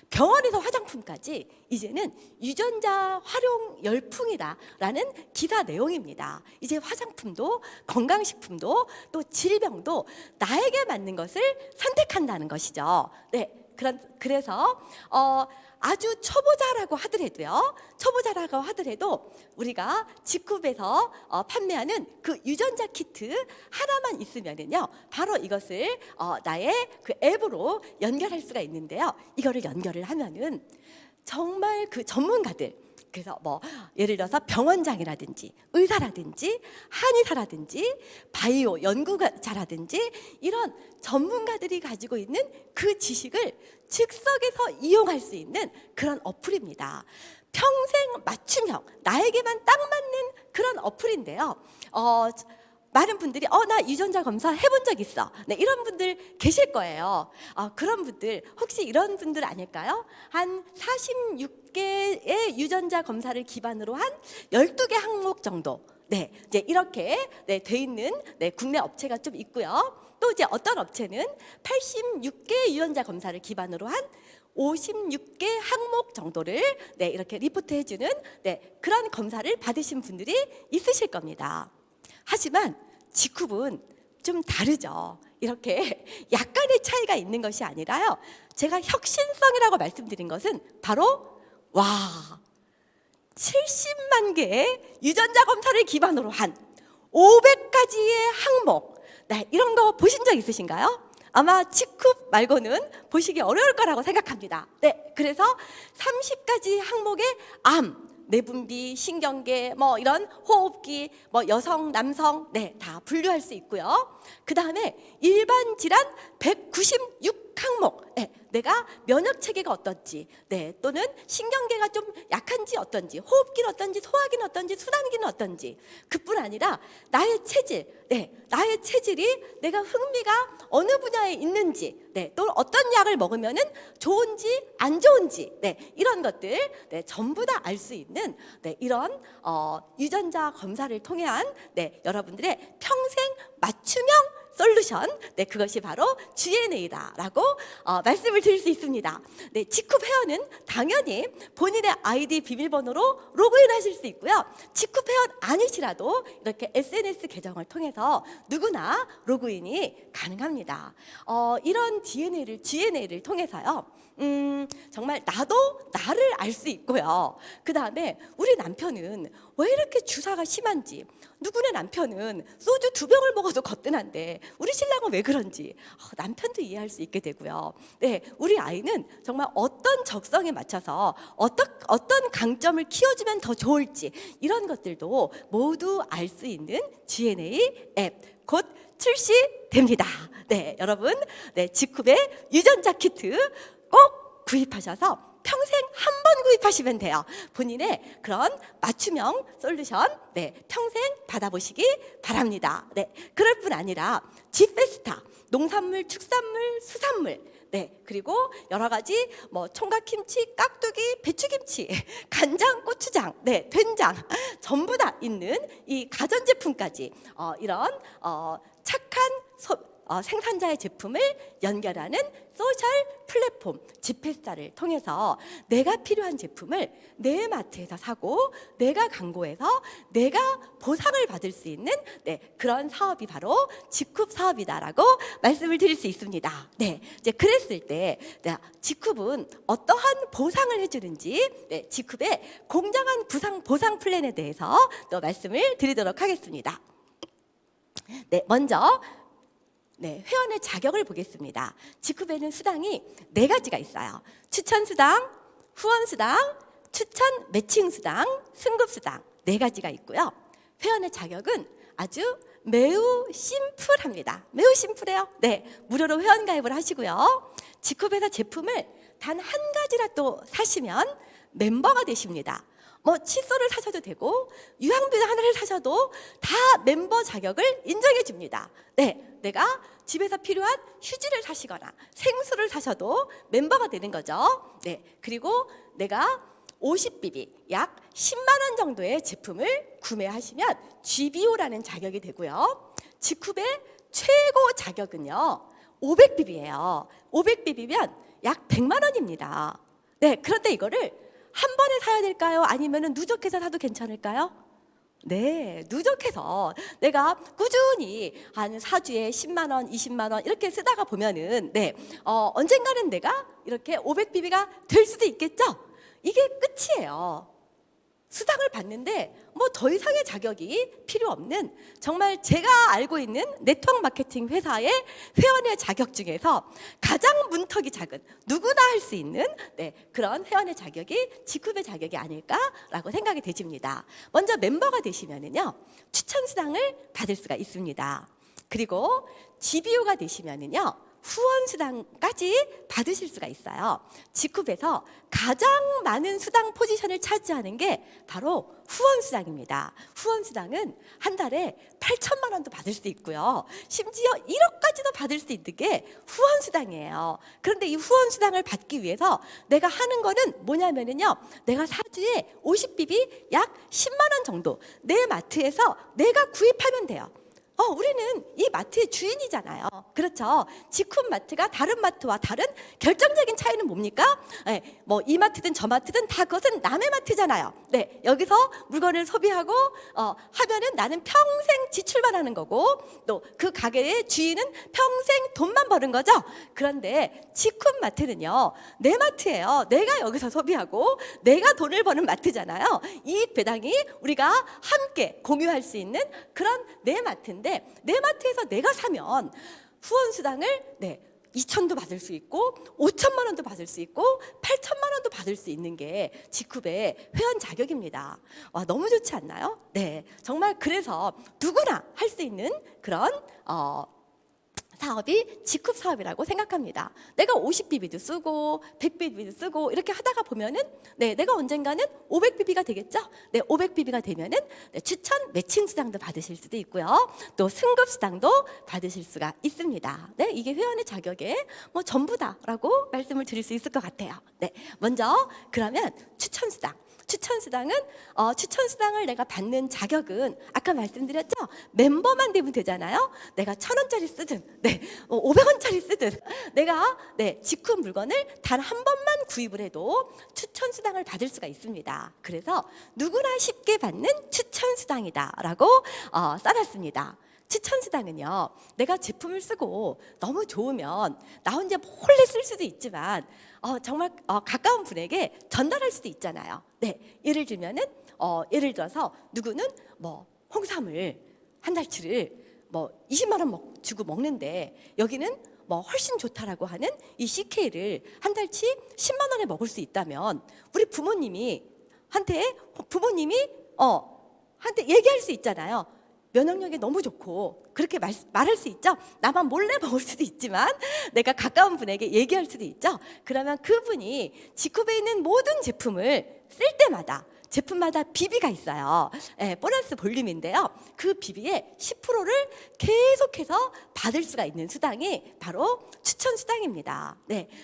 A: 병원에서 화장품까지 이제는 유전자 활용 열풍이다라는 기사 내용입니다. 이제 화장품도 건강식품도 또 질병도 나에게 맞는 것을 선택한다는 것이죠. 네, 그래서 아주 초보자라고 하더라도 우리가 직급에서 판매하는 그 유전자 키트 하나만 있으면은요, 바로 이것을 나의 그 앱으로 연결할 수가 있는데요. 이거를 연결을 하면은 정말 그 전문가들, 그래서 예를 들어서 병원장이라든지 의사라든지 한의사라든지 바이오 연구자라든지 이런 전문가들이 가지고 있는 그 지식을 즉석에서 이용할 수 있는 그런 어플입니다. 평생 맞춤형, 나에게만 딱 맞는 그런 어플인데요. 많은 분들이 나 유전자 검사 해본 적 있어. 네, 이런 분들 계실 거예요. 그런 분들 혹시 이런 분들 아닐까요? 한 46개의 유전자 검사를 기반으로 한 12개 항목 정도. 네, 이제 이렇게 돼 있는 국내 업체가 좀 있고요. 또 이제 어떤 업체는 86개 유전자 검사를 기반으로 한 56개 항목 정도를 이렇게 리포트해주는 그런 검사를 받으신 분들이 있으실 겁니다. 하지만 직급은 좀 다르죠. 이렇게 약간의 차이가 있는 것이 아니라요, 제가 혁신성이라고 말씀드린 것은 바로 70만 개의 유전자 검사를 기반으로 한 500가지의 항목, 이런 거 보신 적 있으신가요? 아마 직급 말고는 보시기 어려울 거라고 생각합니다. 네, 그래서 30가지 항목의 암, 내분비, 신경계, 이런 호흡기, 여성, 남성, 다 분류할 수 있고요. 그 다음에 일반 질환 196 항목, 내가 면역 체계가 어떤지, 또는 신경계가 좀 약한지 어떤지, 호흡기는 어떤지, 소화기는 어떤지, 순환기는 어떤지, 그뿐 아니라 나의 체질, 나의 체질이 내가 흥미가 어느 분야에 있는지, 또 어떤 약을 먹으면은 좋은지 안 좋은지, 이런 것들 전부 다 알 수 있는 이런 유전자 검사를 통한 여러분들의 평생 맞춤형 솔루션, 그것이 바로 GNA다라고 말씀을 드릴 수 있습니다. 직급 회원은 당연히 본인의 아이디 비밀번호로 로그인하실 수 있고요. 직급 회원 아니시라도 이렇게 SNS 계정을 통해서 누구나 로그인이 가능합니다. 이런 GNA를 통해서요, 정말 나도 나를 알 수 있고요. 그 다음에 우리 남편은 왜 이렇게 주사가 심한지, 누구네 남편은 소주 2병을 먹어도 거뜬한데 우리 신랑은 왜 그런지 남편도 이해할 수 있게 되고요. 우리 아이는 정말 어떤 적성에 맞춰서 어떤 강점을 키워주면 더 좋을지, 이런 것들도 모두 알 수 있는 GNA 앱 곧 출시됩니다. 여러분, 직급의 유전자 키트 꼭 구입하셔서 평생 한 번 구입하시면 돼요. 본인의 그런 맞춤형 솔루션 평생 받아보시기 바랍니다. 그럴 뿐 아니라 G페스타, 농산물, 축산물, 수산물, 그리고 여러 가지 총각김치, 깍두기, 배추김치, 간장, 고추장, 된장 전부 다 있는 이 가전제품까지 이런 착한 생산자의 제품을 연결하는 소셜 플랫폼 G페스타를 통해서 내가 필요한 제품을 내 마트에서 사고 내가 광고해서 내가 보상을 받을 수 있는 그런 사업이 바로 직급 사업이다라고 말씀을 드릴 수 있습니다. 이제 그랬을 때 직급은 어떠한 보상을 해주는지 직급의 공정한 보상 플랜에 대해서 또 말씀을 드리도록 하겠습니다. 먼저 회원의 자격을 보겠습니다. 직급에는 수당이 4가지가 있어요. 추천 수당, 후원 수당, 추천 매칭 수당, 승급 수당 4가지가 있고요. 회원의 자격은 아주 매우 심플합니다. 매우 심플해요. 무료로 회원 가입을 하시고요. 직급에서 제품을 단 한 가지라도 사시면 멤버가 되십니다. 칫솔을 사셔도 되고 유황비누 하나를 사셔도 다 멤버 자격을 인정해 줍니다. 내가 집에서 필요한 휴지를 사시거나 생수를 사셔도 멤버가 되는 거죠. 그리고 내가 50BB 약 10만 원 정도의 제품을 구매하시면 GBO라는 자격이 되고요. 지쿱의 최고 자격은요 500BB예요. 500BB면 약 100만 원입니다. 네, 그런데 이거를 한 번에 사야 될까요? 아니면 누적해서 사도 괜찮을까요? 네, 누적해서 내가 꾸준히 한 4주에 10만 원, 20만 원 이렇게 쓰다가 보면은 언젠가는 내가 이렇게 500BB가 될 수도 있겠죠? 이게 끝이에요. 수당을 받는데 뭐 더 이상의 자격이 필요 없는 정말 제가 알고 있는 네트워크 마케팅 회사의 회원의 자격 중에서 가장 문턱이 작은 누구나 할 수 있는 그런 회원의 자격이 지쿱의 자격이 아닐까라고 생각이 되집니다. 먼저 멤버가 되시면은요 추천 수당을 받을 수가 있습니다. 그리고 GBO가 되시면은요 후원 수당까지 받으실 수가 있어요. 지쿱에서 가장 많은 수당 포지션을 차지하는 게 바로 후원 수당입니다. 후원 수당은 한 달에 8천만 원도 받을 수 있고요. 심지어 1억까지도 받을 수 있는 게 후원 수당이에요. 그런데 이 후원 수당을 받기 위해서 내가 하는 거는 뭐냐면은요. 내가 4주에 50BB 약 10만 원 정도 내 마트에서 내가 구입하면 돼요. 우리는 이 마트의 주인이잖아요. 그렇죠? 지쿱 마트가 다른 마트와 다른 결정적인 차이는 뭡니까? 뭐 이 마트든 저 마트든 다 그것은 남의 마트잖아요. 네, 여기서 물건을 소비하고 하면은 나는 평생 지출만 하는 거고 또 그 가게의 주인은 평생 돈만 버는 거죠. 그런데 지쿱 마트는요, 내 마트예요. 내가 여기서 소비하고 내가 돈을 버는 마트잖아요. 이익 배당이 우리가 함께 공유할 수 있는 그런 내 마트인데 내 마트에서 내가 사면 후원 수당을 2천도 받을 수 있고 5천만 원도 받을 수 있고 8천만 원도 받을 수 있는 게 지쿱의 회원 자격입니다. 와, 너무 좋지 않나요? 네, 정말 그래서 누구나 할 수 있는 그런 사업이 지쿱 사업이라고 생각합니다. 내가 50BB도 쓰고 100BB도 쓰고 이렇게 하다가 보면은 내가 언젠가는 500BB가 되겠죠? 500BB가 되면은 추천 매칭 수당도 받으실 수도 있고요. 또 승급 수당도 받으실 수가 있습니다. 이게 회원의 자격의 뭐 전부다라고 말씀을 드릴 수 있을 것 같아요. 먼저 그러면 추천 수당. 추천 수당을 내가 받는 자격은 아까 말씀드렸죠? 멤버만 되면 되잖아요. 내가 1,000원짜리 쓰든 500원짜리 쓰든 내가 지쿱 물건을 단 한 번만 구입을 해도 추천 수당을 받을 수가 있습니다. 그래서 누구나 쉽게 받는 추천 수당이다라고 써놨습니다. 추천 수당은요, 내가 제품을 쓰고 너무 좋으면 나 혼자 몰래 쓸 수도 있지만 정말 가까운 분에게 전달할 수도 있잖아요. 예를 들면은 예를 들어서 누구는 뭐 홍삼을 한 달치를 뭐 20만 원 주고 먹는데 여기는 뭐 훨씬 좋다라고 하는 이 CK를 한 달치 10만 원에 먹을 수 있다면 우리 한테 얘기할 수 있잖아요. 면역력이 너무 좋고 그렇게 말할 수 있죠. 나만 몰래 먹을 수도 있지만 내가 가까운 분에게 얘기할 수도 있죠. 그러면 그분이 지쿱에 있는 모든 제품을 쓸 때마다 제품마다 비비가 있어요. 보너스 볼륨인데요. 그 비비의 10%를 계속해서 받을 수가 있는 수당이 바로 추천 수당입니다.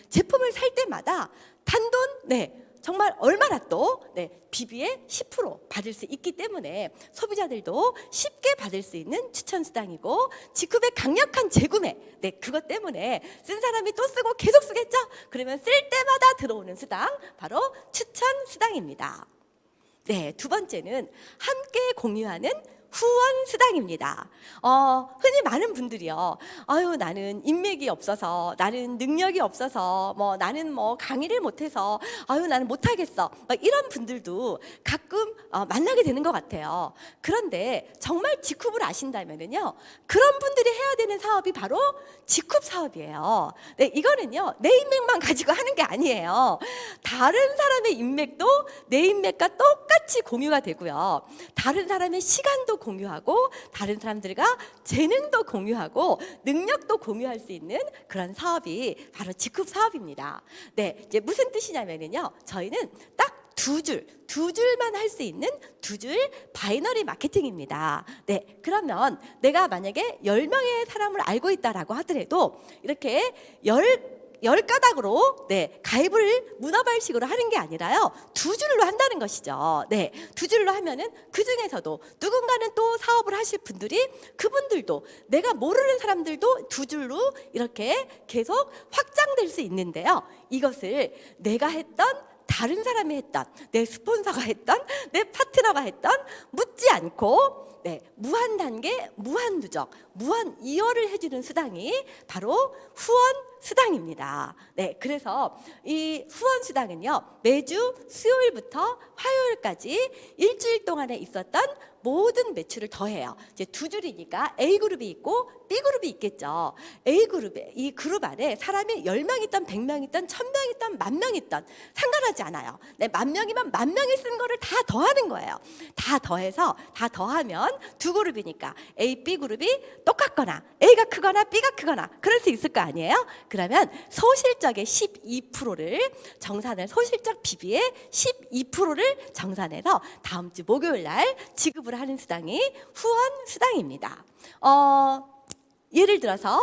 A: 제품을 살 때마다 단돈 정말 얼마나 또 비비의 10% 받을 수 있기 때문에 소비자들도 쉽게 받을 수 있는 추천 수당이고 지쿱의 강력한 재구매 그것 때문에 쓴 사람이 또 쓰고 계속 쓰겠죠? 그러면 쓸 때마다 들어오는 수당 바로 추천 수당입니다. 두 번째는 함께 공유하는 후원 수당입니다. 흔히 많은 분들이요. 나는 인맥이 없어서, 나는 능력이 없어서, 나는 강의를 못해서, 나는 못하겠어. 이런 분들도 가끔 만나게 되는 것 같아요. 그런데 정말 지쿱을 아신다면은요, 그런 분들이 해야 되는 사업이 바로 지쿱 사업이에요. 이거는요, 내 인맥만 가지고 하는 게 아니에요. 다른 사람의 인맥도 내 인맥과 똑같이 공유가 되고요. 다른 사람의 시간도 공유하고 다른 사람들과 재능도 공유하고 능력도 공유할 수 있는 그런 사업이 바로 지쿱 사업입니다. 이제 무슨 뜻이냐면요, 저희는 딱 두 줄만 할 수 있는 두 줄 바이너리 마케팅입니다. 그러면 내가 만약에 10명의 사람을 알고 있다라고 하더라도 이렇게 10가닥으로 가입을 문어발식으로 하는 게 아니라요, 두 줄로 한다는 것이죠. 두 줄로 하면은 그 중에서도 누군가는 또 사업을 하실 분들이, 그분들도 내가 모르는 사람들도 두 줄로 이렇게 계속 확장될 수 있는데요. 이것을 내가 했던, 다른 사람이 했던, 내 스폰서가 했던, 내 파트너가 했던, 묻지 않고 무한 단계, 무한 누적, 무한 이어를 해주는 수당이 바로 후원 수당입니다. 그래서 이 후원 수당은요, 매주 수요일부터 화요일까지 일주일 동안에 있었던 모든 매출을 더해요. 이제 두 줄이니까 A그룹이 있고 B그룹이 있겠죠. A그룹에, 이 그룹 안에 사람이 10명 있던 100명 있던 1000명 있던 10,000명 있던 상관하지 않아요. 10,000명이면 10,000명이 쓴 거를 다 더하는 거예요. 다 더해서, 다 더하면 두 그룹이니까 A, B그룹이 똑같거나 A가 크거나 B가 크거나 그럴 수 있을 거 아니에요. 그러면 소실적의 12%를 정산을, 소실적 비비의 12%를 정산해서 다음 주 목요일 날 지급을 하는 수당이 후원 수당입니다. 예를 들어서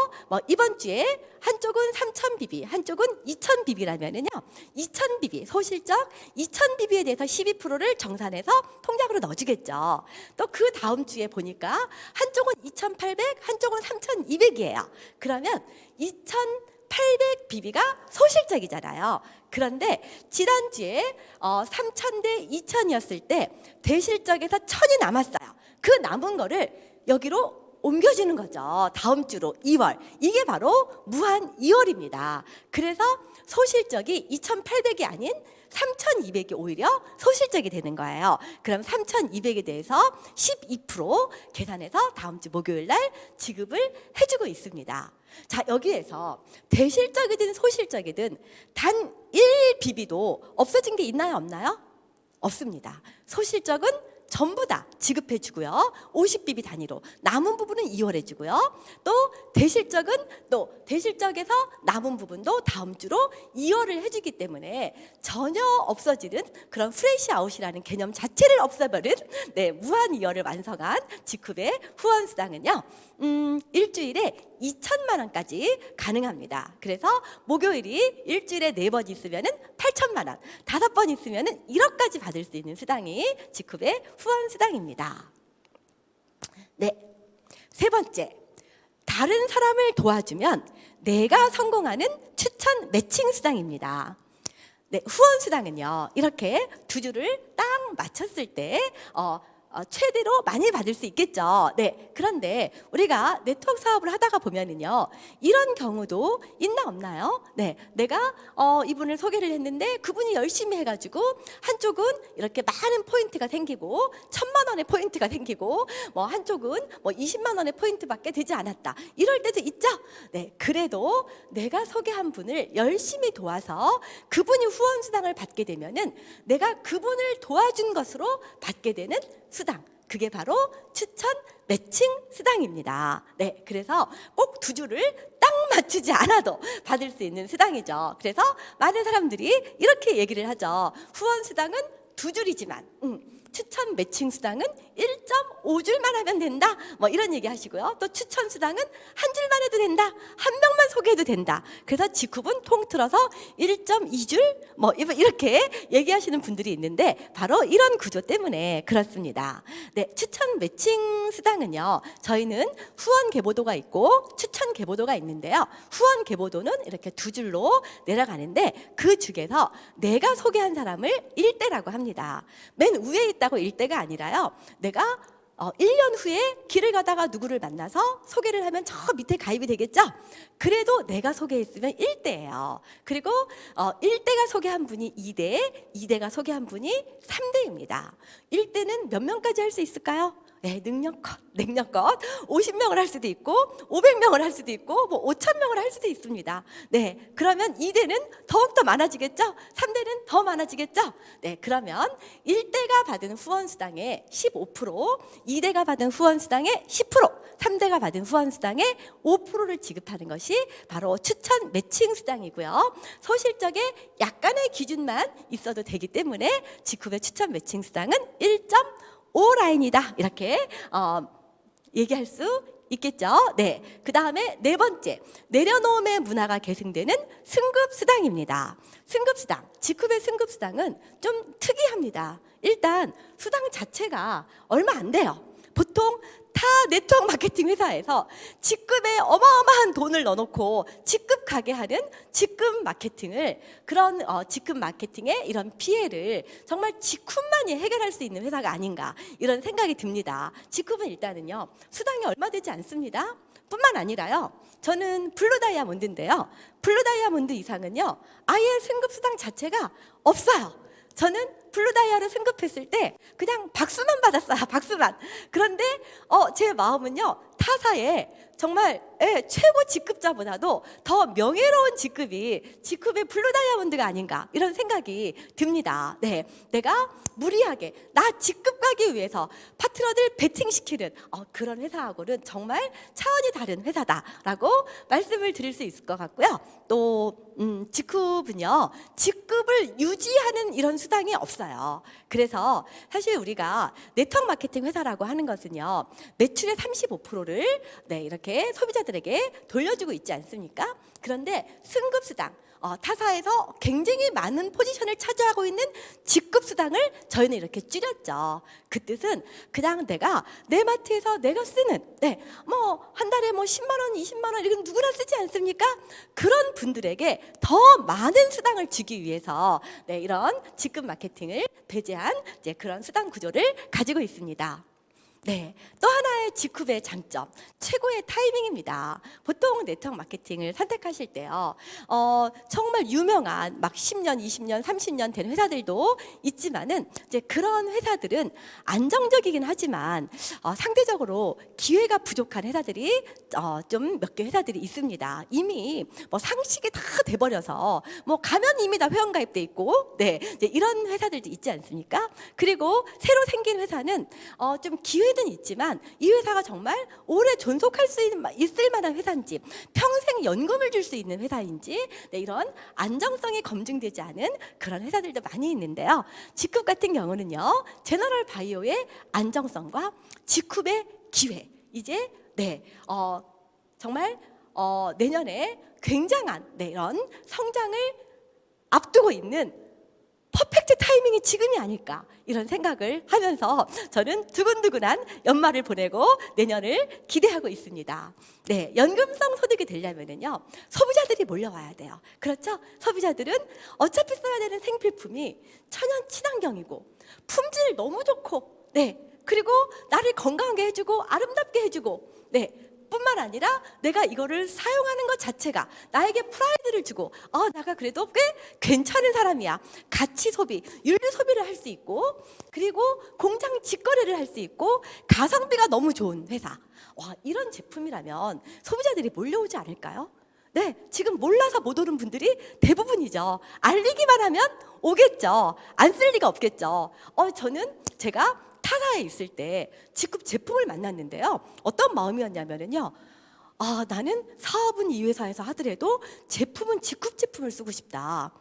A: 이번 주에 한쪽은 3,000BB, 한쪽은 2,000BB라면은요, 2,000BB, 소실적 2,000BB에 대해서 12%를 정산해서 통장으로 넣어주겠죠. 또 그 다음 주에 보니까 한쪽은 2,800, 한쪽은 3,200이에요. 그러면 2,800BB가 소실적이잖아요. 그런데 지난주에 3,000대 2,000이었을 때 대실적에서 1,000이 남았어요. 그 남은 거를 여기로 옮겨주는 거죠. 다음 주로 2월. 이게 바로 무한 2월입니다. 그래서 소실적이 2,800이 아닌 3,200이 오히려 소실적이 되는 거예요. 그럼 3,200에 대해서 12% 계산해서 다음 주 목요일 날 지급을 해주고 있습니다. 자, 여기에서 대실적이든 소실적이든 단 1BB도 없어진 게 있나요, 없나요? 없습니다. 소실적은 전부 다 지급해 주고요. 50BB 단위로 남은 부분은 2월 해주고요. 또 대실적에서 남은 부분도 다음 주로 2월을 해주기 때문에 전혀 없어지는 그런 프레시 아웃이라는 개념 자체를 없애버린 무한 2월을 완성한 지급의 후원 수당은요, 일주일에 2,000만 원까지 가능합니다. 그래서 목요일이 일주일에 4번 있으면은 8,000만 원, 5번 있으면은 1억까지 받을 수 있는 수당이 지급의 후원 수당입니다. 세 번째, 다른 사람을 도와주면 내가 성공하는 추천 매칭 수당입니다. 후원 수당은요, 이렇게 두 줄을 딱 맞췄을 때 최대로 많이 받을 수 있겠죠. 그런데 우리가 네트워크 사업을 하다가 보면은요, 이런 경우도 있나 없나요? 내가 이분을 소개를 했는데 그분이 열심히 해가지고 한쪽은 이렇게 많은 포인트가 생기고 1,000만 원의 포인트가 생기고 한쪽은 20만 원의 포인트밖에 되지 않았다. 이럴 때도 있죠. 그래도 내가 소개한 분을 열심히 도와서 그분이 후원 수당을 받게 되면은 내가 그분을 도와준 것으로 받게 되는 수당, 그게 바로 추천 매칭 수당입니다. 그래서 꼭 두 줄을 딱 맞추지 않아도 받을 수 있는 수당이죠. 그래서 많은 사람들이 이렇게 얘기를 하죠. 후원 수당은 두 줄이지만 추천 매칭 수당은 1.5줄만 하면 된다, 이런 얘기 하시고요. 또 추천 수당은 한 줄만 해도 된다, 한 명만 소개해도 된다. 그래서 지급은 통틀어서 1.2줄 이렇게 얘기하시는 분들이 있는데 바로 이런 구조 때문에 그렇습니다. 추천 매칭 수당은요, 저희는 후원 계보도가 있고 추천 계보도가 있는데요, 후원 계보도는 이렇게 두 줄로 내려가는데 그 중에서 내가 소개한 사람을 1대라고 합니다. 맨 위에 있다고 1대가 아니라요, 내가 1년 후에 길을 가다가 누구를 만나서 소개를 하면 저 밑에 가입이 되겠죠? 그래도 내가 소개했으면 1대예요. 그리고 1대가 소개한 분이 2대, 2대가 소개한 분이 3대입니다. 1대는 몇 명까지 할 수 있을까요? 능력껏 50명을 할 수도 있고 500명을 할 수도 있고 5,000명을 할 수도 있습니다. 그러면 2대는 더욱더 많아지겠죠? 3대는 더 많아지겠죠? 그러면 1대가 받은 후원 수당의 15%, 2대가 받은 후원 수당의 10%, 3대가 받은 후원 수당의 5%를 지급하는 것이 바로 추천 매칭 수당이고요. 소실적에 약간의 기준만 있어도 되기 때문에 지급의 추천 매칭 수당은 1.5라인이다, 이렇게 얘기할 수 있겠죠? 네. 그 다음에 네 번째, 내려놓음의 문화가 계승되는 승급수당입니다. 승급수당, 직급의 승급수당은 좀 특이합니다. 일단 수당 자체가 얼마 안 돼요. 보통 타 네트워크 마케팅 회사에서 직급에 어마어마한 돈을 넣어놓고 직급 가게 하는 직급 마케팅을, 그런 직급 마케팅의 이런 피해를 정말 직급만이 해결할 수 있는 회사가 아닌가, 이런 생각이 듭니다. 직급은 일단은요, 수당이 얼마 되지 않습니다. 뿐만 아니라요, 저는 블루 다이아몬드인데요, 블루 다이아몬드 이상은요 아예 승급 수당 자체가 없어요. 저는 블루 다이아를 승급했을 때 그냥 박수만 받았어요. 박수만. 그런데 제 마음은요, 타사에 정말 최고 직급자보다도 더 명예로운 직급이 직급의 블루 다이아몬드가 아닌가, 이런 생각이 듭니다. 네, 내가 무리하게 나 직급 가기 위해서 파트너들 배팅시키는 그런 회사하고는 정말 차원이 다른 회사다라고 말씀을 드릴 수 있을 것 같고요. 또 직급은요, 직급을 유지하는 이런 수당이 없어요. 그래서 사실 우리가 네트워크 마케팅 회사라고 하는 것은요, 매출의 35%를 이렇게 소비자들에게 돌려주고 있지 않습니까? 그런데 승급수당, 타사에서 굉장히 많은 포지션을 차지하고 있는 직급수당을 저희는 이렇게 줄였죠. 그 뜻은 그냥 내가 내 마트에서 내가 쓰는, 한 달에 10만 원, 20만 원, 이건 누구나 쓰지 않습니까? 그런 분들에게 더 많은 수당을 주기 위해서 이런 직급 마케팅을 배제한 그런 수당 구조를 가지고 있습니다. 네, 또 하나의 직급의 장점, 최고의 타이밍입니다. 보통 네트워크 마케팅을 선택하실 때요, 정말 유명한 막 10년, 20년, 30년 된 회사들도 있지만은 그런 회사들은 안정적이긴 하지만 상대적으로 기회가 부족한 회사들이 좀 몇 개 회사들이 있습니다. 이미 상식이 다 돼버려서 가면 이미 다 회원가입돼 있고, 이제 이런 회사들도 있지 않습니까? 그리고 새로 생긴 회사는 좀 기회는 있지만 이 회사가 정말 오래 존속할 수 있을 만한 회사인지, 평생 연금을 줄 수 있는 회사인지, 이런 안정성이 검증되지 않은 그런 회사들도 많이 있는데요. 직급 같은 경우는요, 제너럴 바이오의 안정성과 직급의 기회, 이제 정말 내년에 굉장한 이런 성장을 앞두고 있는 퍼펙트 타이밍이 지금이 아닐까, 이런 생각을 하면서 저는 두근두근한 연말을 보내고 내년을 기대하고 있습니다. 네, 연금성 소득이 되려면은요, 소비자들이 몰려와야 돼요. 그렇죠? 소비자들은 어차피 써야 되는 생필품이 천연 친환경이고 품질 너무 좋고, 그리고 나를 건강하게 해주고 아름답게 해주고, 뿐만 아니라 내가 이거를 사용하는 것 자체가 나에게 프라이드를 주고, 내가 그래도 꽤 괜찮은 사람이야, 가치 소비, 윤리 소비를 할 수 있고, 그리고 공장 직거래를 할 수 있고, 가성비가 너무 좋은 회사, 이런 제품이라면 소비자들이 몰려오지 않을까요? 지금 몰라서 못 오는 분들이 대부분이죠. 알리기만 하면 오겠죠. 안 쓸 리가 없겠죠. 제가 타사에 있을 때 직급 제품을 만났는데요, 어떤 마음이었냐면요, 나는 사업은 이 회사에서 하더라도 제품은 직급 제품을 쓰고 싶다.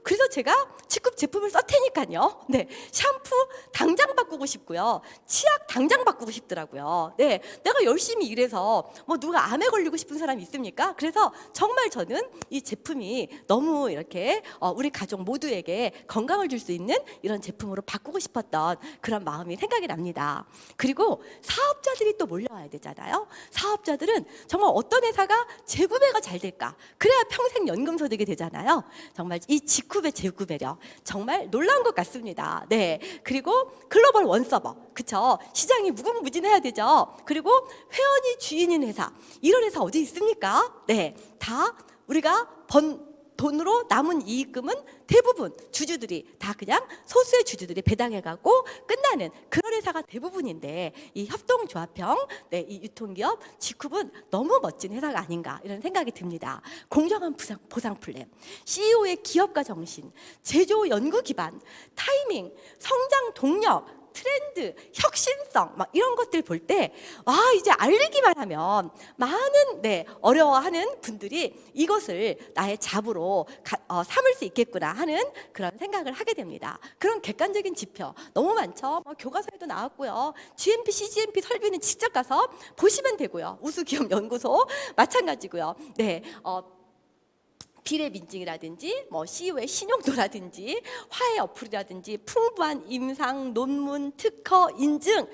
A: 그래서 제가 직급 제품을 썼다니까요. 샴푸 당장 바꾸고 싶고요, 치약 당장 바꾸고 싶더라고요. 내가 열심히 일해서 누가 암에 걸리고 싶은 사람이 있습니까? 그래서 정말 저는 이 제품이 너무 이렇게 우리 가족 모두에게 건강을 줄 수 있는 이런 제품으로 바꾸고 싶었던 그런 마음이 생각이 납니다. 그리고 사업자들이 또 몰려와야 되잖아요. 사업자들은 정말 어떤 회사가 재구매가 잘 될까, 그래야 평생 연금 소득이 되잖아요. 정말 이 직급의 재구매력 정말 놀라운 것 같습니다. 그리고 글로벌 원서버, 그쵸? 시장이 무궁무진해야 되죠. 그리고 회원이 주인인 회사, 이런 회사 어디 있습니까? 다 우리가 번 돈으로 남은 이익금은 대부분 주주들이 다 그냥 소수의 주주들이 배당해가고 끝나는 그런 회사가 대부분인데, 이 협동조합형 이 유통기업 직급은 너무 멋진 회사가 아닌가, 이런 생각이 듭니다. 공정한 보상 플랜, CEO의 기업가 정신, 제조 연구 기반, 타이밍, 성장 동력, 트렌드, 혁신성, 이런 것들 볼 때 이제 알리기만 하면 많은 어려워하는 분들이 이것을 나의 잡으로 삼을 수 있겠구나 하는 그런 생각을 하게 됩니다. 그런 객관적인 지표 너무 많죠. 교과서에도 나왔고요. GMP, CGMP 설비는 직접 가서 보시면 되고요. 우수기업연구소 마찬가지고요. 네, 비례 민증이라든지 CEO의 신용도라든지 화해 어플이라든지 풍부한 임상, 논문, 특허, 인증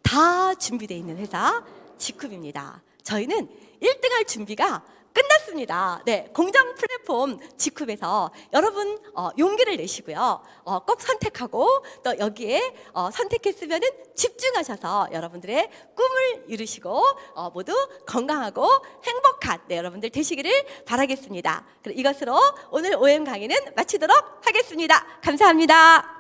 A: 다 준비되어 있는 회사 지쿱입니다. 저희는 1등할 준비가 끝났습니다. 네, 공정 플랫폼 지쿱에서 여러분 용기를 내시고요. 꼭 선택하고 또 여기에 선택했으면은 집중하셔서 여러분들의 꿈을 이루시고 모두 건강하고 행복한 여러분들 되시기를 바라겠습니다. 이것으로 오늘 OM 강의는 마치도록 하겠습니다. 감사합니다.